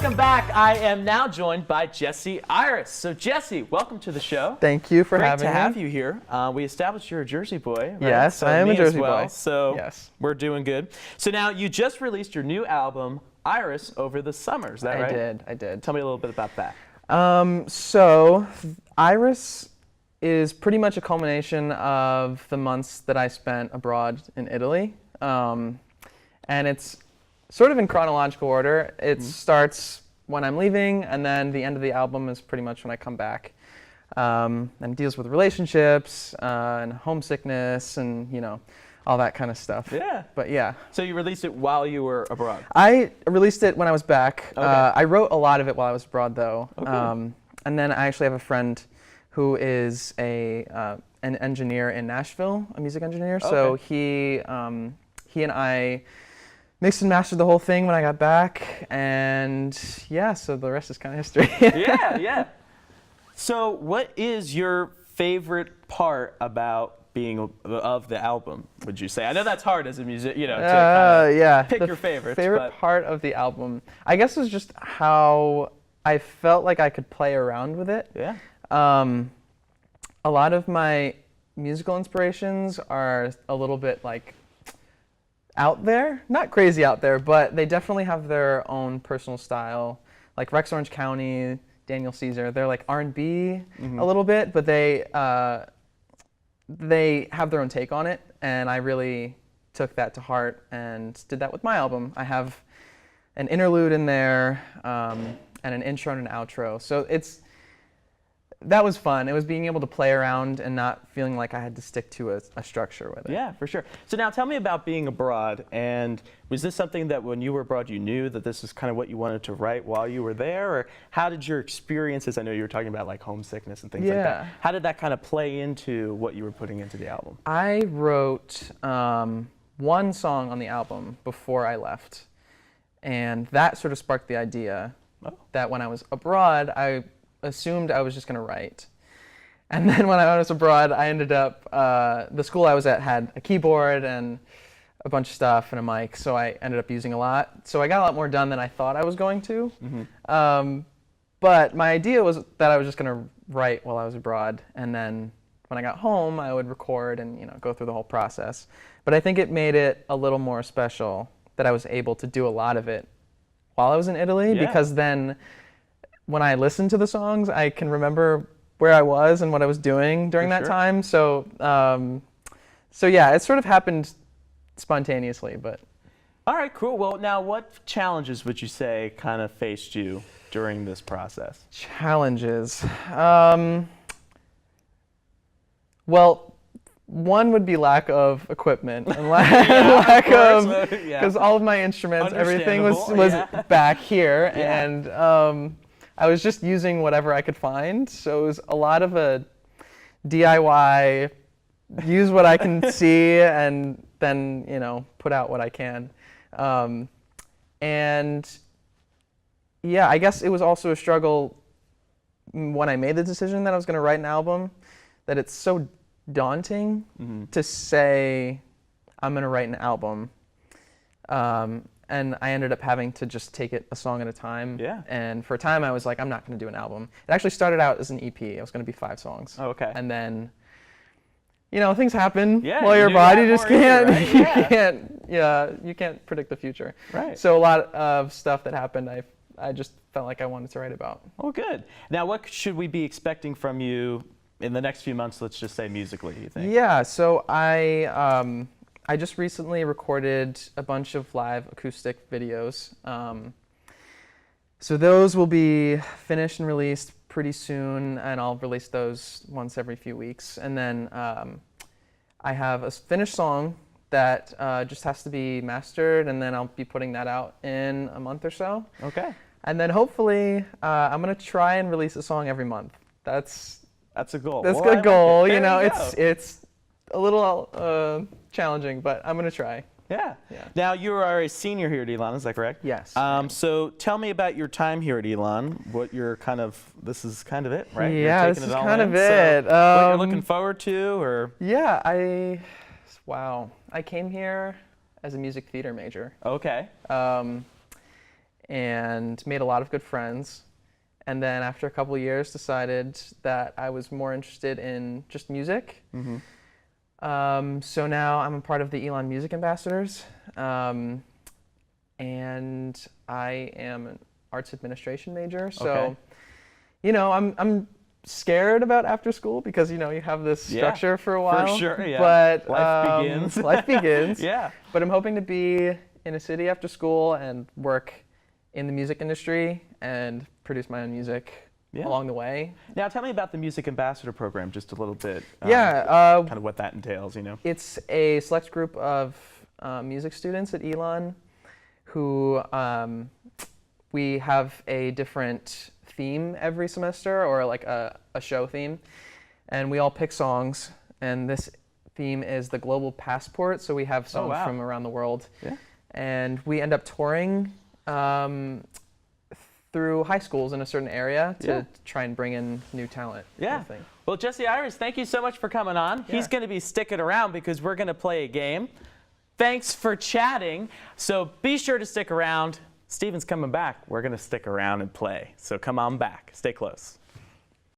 welcome back. I am now joined by Jessie Iris. So Jessie, welcome to the show. Thank you for having me. Great to have you here. We established you're a Jersey boy, right? Yes, so I am a Jersey boy. boy. So yes. We're doing good. So now you just released your new album, Iris, over the summer. Is that right? I did. Tell me a little bit about that. So Iris is pretty much a culmination of the months that I spent abroad in Italy. And it's sort of in chronological order. It starts when I'm leaving, and then the end of the album is pretty much when I come back. And it deals with relationships and homesickness and, you know, all that kind of stuff. Yeah. But yeah. So you released it while you were abroad? I released it when I was back. Okay. I wrote a lot of it while I was abroad, though. Okay. And then I actually have a friend who is an engineer in Nashville, a music engineer. Okay. So he and I mixed and mastered the whole thing when I got back, and yeah, so the rest is kind of history. Yeah. So what is your favorite part about being of the album, would you say? I know that's hard as a musician, you know, to pick your favorites. Favorite part of the album, I guess, was just how I felt like I could play around with it. Yeah. A lot of my musical inspirations are a little bit like out there, not crazy out there, but they definitely have their own personal style. Like Rex Orange County, Daniel Caesar, they're like R&B a little bit, but they have their own take on it, and I really took that to heart and did that with my album. I have an interlude in there, and an intro and an outro. So that was fun. It was being able to play around and not feeling like I had to stick to a structure with it. Yeah, for sure. So now tell me about being abroad, and was this something that when you were abroad you knew that this was kind of what you wanted to write while you were there, or how did your experiences, I know you were talking about like homesickness and things like that, how did that kind of play into what you were putting into the album? I wrote one song on the album before I left, and that sort of sparked the idea that when I was abroad, I assumed I was just going to write. And then when I was abroad, I ended up, the school I was at had a keyboard and a bunch of stuff and a mic, so I ended up using a lot. So I got a lot more done than I thought I was going to. But my idea was that I was just going to write while I was abroad, and then when I got home, I would record and, you know, go through the whole process. But I think it made it a little more special that I was able to do a lot of it while I was in Italy, because then when I listen to the songs, I can remember where I was and what I was doing during that time. So, so yeah, it sort of happened spontaneously, but. All right, cool. Well, now what challenges would you say kind of faced you during this process? Challenges. Well, one would be lack of equipment and lack of, because all of my instruments, everything was back here, and I was just using whatever I could find, so it was a lot of a DIY, use what I can see, and then, you know, put out what I can. And yeah, I guess it was also a struggle when I made the decision that I was going to write an album, that it's so daunting to say, I'm going to write an album. And I ended up having to just take it a song at a time. Yeah. And for a time, I was like, I'm not going to do an album. It actually started out as an EP. It was going to be 5 songs. Oh, okay. And then, you know, things happen while you're abroad. You just can't, you can't predict the future. Right. So a lot of stuff that happened, I just felt like I wanted to write about. Oh, good. Now, what should we be expecting from you in the next few months, let's just say musically, do you think? Yeah, so I just recently recorded a bunch of live acoustic videos. So those will be finished and released pretty soon, and I'll release those once every few weeks. And then I have a finished song that just has to be mastered, and then I'll be putting that out in a month or so. Okay. And then hopefully I'm going to try and release a song every month. That's a goal. That's a good goal. You know, it's a little challenging, but I'm going to try. Yeah. Now, you are a senior here at Elon, is that correct? Yes. So tell me about your time here at Elon. What you're this is kind of it, right? Yeah, this is kind of it. So what you're looking forward to, or? Yeah, wow. I came here as a music theater major. Okay. and made a lot of good friends. And then after a couple of years, decided that I was more interested in just music. So now I'm a part of the Elon Music Ambassadors, and I am an arts administration major. So, you know, I'm scared about after school because, you know, you have this structure for a while. For sure, yeah. But life begins. Life begins. Yeah. But I'm hoping to be in a city after school and work in the music industry and produce my own music along the way. Now, tell me about the Music Ambassador Program just a little bit. Kind of what that entails, you know. It's a select group of music students at Elon who we have a different theme every semester, or like a show theme, and we all pick songs, and this theme is the Global Passport, so we have songs from around the world. And we end up touring through high schools in a certain area to try and bring in new talent. Well, Jessie Iris, thank you so much for coming on. He's going to be sticking around because we're going to play a game. Thanks for chatting. So be sure to stick around. Steven's coming back. We're going to stick around and play. So come on back. Stay close.